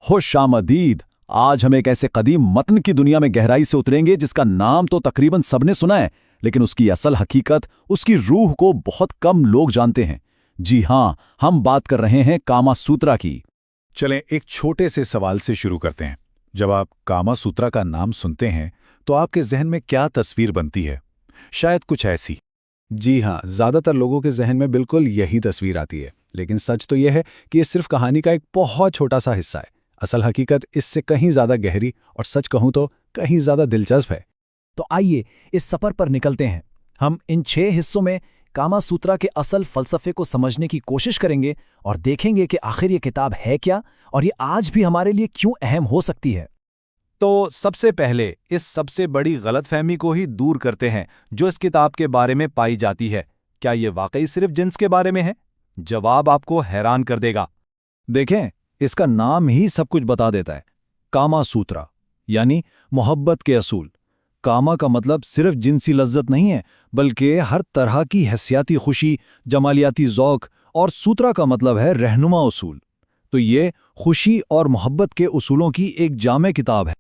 خوش آمدید۔ آج ہم ایک ایسے قدیم متن کی دنیا میں گہرائی سے اتریں گے جس کا نام تو تقریباً سب نے سنا ہے، لیکن اس کی اصل حقیقت، اس کی روح کو بہت کم لوگ جانتے ہیں۔ جی ہاں، ہم بات کر رہے ہیں کاما سوترا کی۔ چلیں ایک چھوٹے سے سوال سے شروع کرتے ہیں۔ جب آپ کاما سوترا کا نام سنتے ہیں تو آپ کے ذہن میں کیا تصویر بنتی ہے؟ شاید کچھ ایسی۔ جی ہاں، زیادہ تر لوگوں کے ذہن میں بالکل یہی تصویر آتی ہے، لیکن سچ تو یہ ہے کہ یہ صرف کہانی کا ایک بہت چھوٹا سا حصہ ہے۔ اصل حقیقت اس سے کہیں زیادہ گہری اور سچ کہوں تو کہیں زیادہ دلچسپ ہے۔ تو آئیے اس سفر پر نکلتے ہیں۔ ہم ان 6 حصوں میں کاما سوترا کے اصل فلسفے کو سمجھنے کی کوشش کریں گے اور دیکھیں گے کہ آخر یہ کتاب ہے کیا اور یہ آج بھی ہمارے لیے کیوں اہم ہو سکتی ہے۔ تو سب سے پہلے اس سب سے بڑی غلط فہمی کو ہی دور کرتے ہیں جو اس کتاب کے بارے میں پائی جاتی ہے۔ کیا یہ واقعی صرف جنس کے بارے میں ہے؟ جواب آپ کو حیران کر دے گا۔ دیکھیں، اس کا نام ہی سب کچھ بتا دیتا ہے۔ کاما سوترا یعنی محبت کے اصول۔ کاما کا مطلب صرف جنسی لذت نہیں ہے، بلکہ ہر طرح کی حسیاتی خوشی، جمالیاتی ذوق، اور سوترا کا مطلب ہے رہنما اصول۔ تو یہ خوشی اور محبت کے اصولوں کی ایک جامع کتاب ہے۔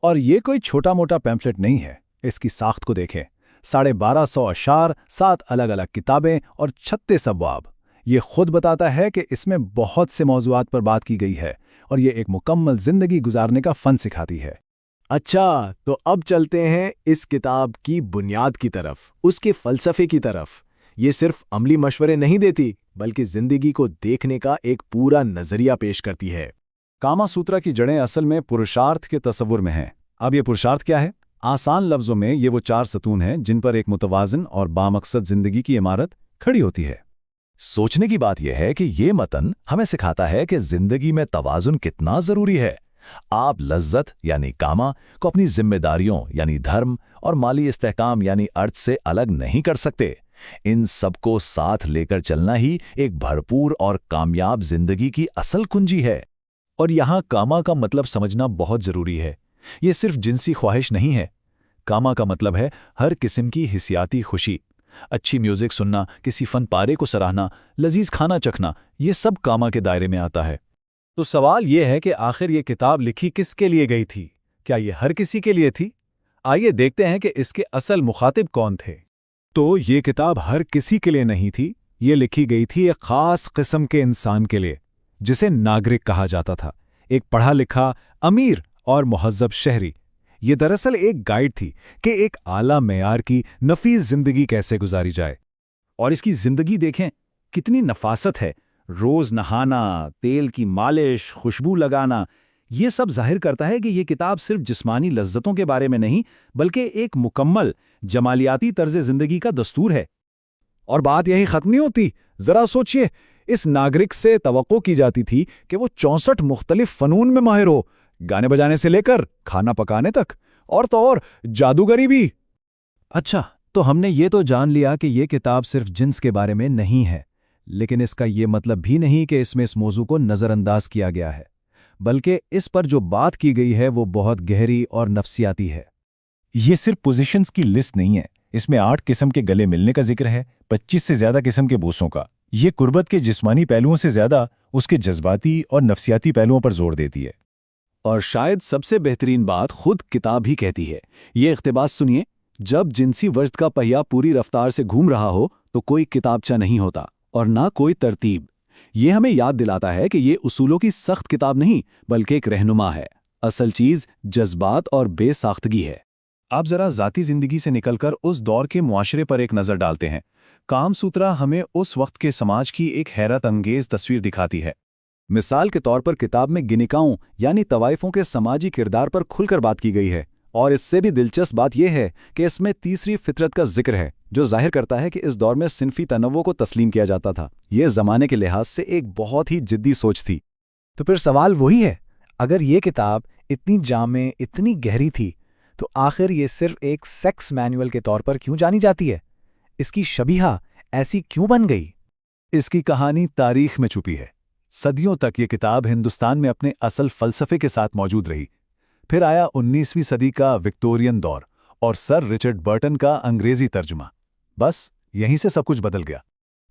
اور یہ کوئی چھوٹا موٹا پیمفلٹ نہیں ہے۔ اس کی ساخت کو دیکھیں، 1250 اشعار، 7 الگ الگ کتابیں اور 36 ابواب۔ یہ خود بتاتا ہے کہ اس میں بہت سے موضوعات پر بات کی گئی ہے اور یہ ایک مکمل زندگی گزارنے کا فن سکھاتی ہے۔ اچھا، تو اب چلتے ہیں اس کتاب کی بنیاد کی طرف، اس کے فلسفے کی طرف۔ یہ صرف عملی مشورے نہیں دیتی، بلکہ زندگی کو دیکھنے کا ایک پورا نظریہ پیش کرتی ہے۔ کاما سوترا کی جڑیں اصل میں پرشارتھ کے تصور میں ہیں۔ اب یہ پرشارتھ کیا ہے؟ آسان لفظوں میں یہ وہ 4 ستون ہیں جن پر ایک متوازن اور بامقصد زندگی کی عمارت کھڑی ہوتی ہے۔ سوچنے کی بات یہ ہے کہ یہ متن ہمیں سکھاتا ہے کہ زندگی میں توازن کتنا ضروری ہے۔ آپ لذت یعنی کاما کو اپنی ذمہ داریوں یعنی دھرم اور مالی استحکام یعنی ارتھ سے الگ نہیں کر سکتے۔ ان سب کو ساتھ لے کر چلنا ہی ایک بھرپور اور کامیاب زندگی کی اصل کنجی ہے۔ اور یہاں کاما کا مطلب سمجھنا بہت ضروری ہے۔ یہ صرف جنسی خواہش نہیں ہے۔ کاما کا مطلب ہے ہر قسم کی حسیاتی خوشی۔ اچھی میوزک سننا، کسی فن پارے کو سراہنا، لذیذ کھانا چکھنا، یہ سب کاما کے دائرے میں آتا ہے۔ تو سوال یہ ہے کہ آخر یہ کتاب لکھی کس کے لیے گئی تھی؟ کیا یہ ہر کسی کے لیے تھی؟ آئیے دیکھتے ہیں کہ اس کے اصل مخاطب کون تھے۔ تو یہ کتاب ہر کسی کے لیے نہیں تھی، یہ لکھی گئی تھی ایک خاص قسم کے انسان کے لیے، جسے ناگرک کہا جاتا تھا، ایک پڑھا لکھا، امیر اور مہذب شہری۔ یہ دراصل ایک گائیڈ تھی کہ ایک اعلیٰ معیار کی نفیس زندگی کیسے گزاری جائے۔ اور اس کی زندگی دیکھیں، کتنی نفاست ہے۔ روز نہانا، تیل کی مالش، خوشبو لگانا، یہ سب ظاہر کرتا ہے کہ یہ کتاب صرف جسمانی لذتوں کے بارے میں نہیں، بلکہ ایک مکمل جمالیاتی طرز زندگی کا دستور ہے۔ اور بات یہی ختم نہیں ہوتی۔ ذرا سوچئے، اس ناگرک سے توقع کی جاتی تھی کہ وہ 64 مختلف فنون میں ماہر ہو، گانے بجانے سے لے کر کھانا پکانے تک، اور تو اور جادوگری بھی۔ اچھا، تو ہم نے یہ تو جان لیا کہ یہ کتاب صرف جنس کے بارے میں نہیں ہے، لیکن اس کا یہ مطلب بھی نہیں کہ اس میں اس موضوع کو نظر انداز کیا گیا ہے، بلکہ اس پر جو بات کی گئی ہے وہ بہت گہری اور نفسیاتی ہے۔ یہ صرف پوزیشنز کی لسٹ نہیں ہے، اس میں 8 قسم کے گلے ملنے کا ذکر ہے، 25 سے زیادہ قسم کے بوسوں کا۔ یہ قربت کے جسمانی پہلوؤں سے زیادہ اس کے جذباتی اور نفسیاتی پہلوؤں پر زور دیتی ہے۔ اور شاید سب سے بہترین بات خود کتاب ہی کہتی ہے۔ یہ اقتباس سنیے، جب جنسی وجد کا پہیہ پوری رفتار سے گھوم رہا ہو تو کوئی کتابچہ نہیں ہوتا اور نہ کوئی ترتیب۔ یہ ہمیں یاد دلاتا ہے کہ یہ اصولوں کی سخت کتاب نہیں، بلکہ ایک رہنما ہے۔ اصل چیز جذبات اور بے ساختگی ہے۔ آپ ذرا ذاتی زندگی سے نکل کر اس دور کے معاشرے پر ایک نظر ڈالتے ہیں۔ کام سوترا ہمیں اس وقت کے سماج کی ایک حیرت انگیز تصویر دکھاتی ہے۔ مثال کے طور پر کتاب میں گنیکاؤں یعنی طوائفوں کے سماجی کردار پر کھل کر بات کی گئی ہے، اور اس سے بھی دلچسپ بات یہ ہے کہ اس میں تیسری فطرت کا ذکر ہے، جو ظاہر کرتا ہے کہ اس دور میں صنفی تنوع کو تسلیم کیا جاتا تھا۔ یہ زمانے کے لحاظ سے ایک بہت ہی جدی سوچ تھی۔ تو پھر سوال وہی ہے، اگر یہ کتاب اتنی جامع، اتنی گہری تھی، تو آخر یہ صرف ایک سیکس مینول کے طور پر کیوں جانی جاتی ہے؟ اس کی شبیہ ایسی کیوں بن گئی؟ اس کی کہانی تاریخ میں چھپی ہے۔ صدیوں تک یہ کتاب ہندوستان میں اپنے اصل فلسفے کے ساتھ موجود رہی۔ پھر آیا 19ویں صدی کا وکٹورین دور اور سر رچرڈ برٹن کا انگریزی ترجمہ۔ بس یہیں سے سب کچھ بدل گیا۔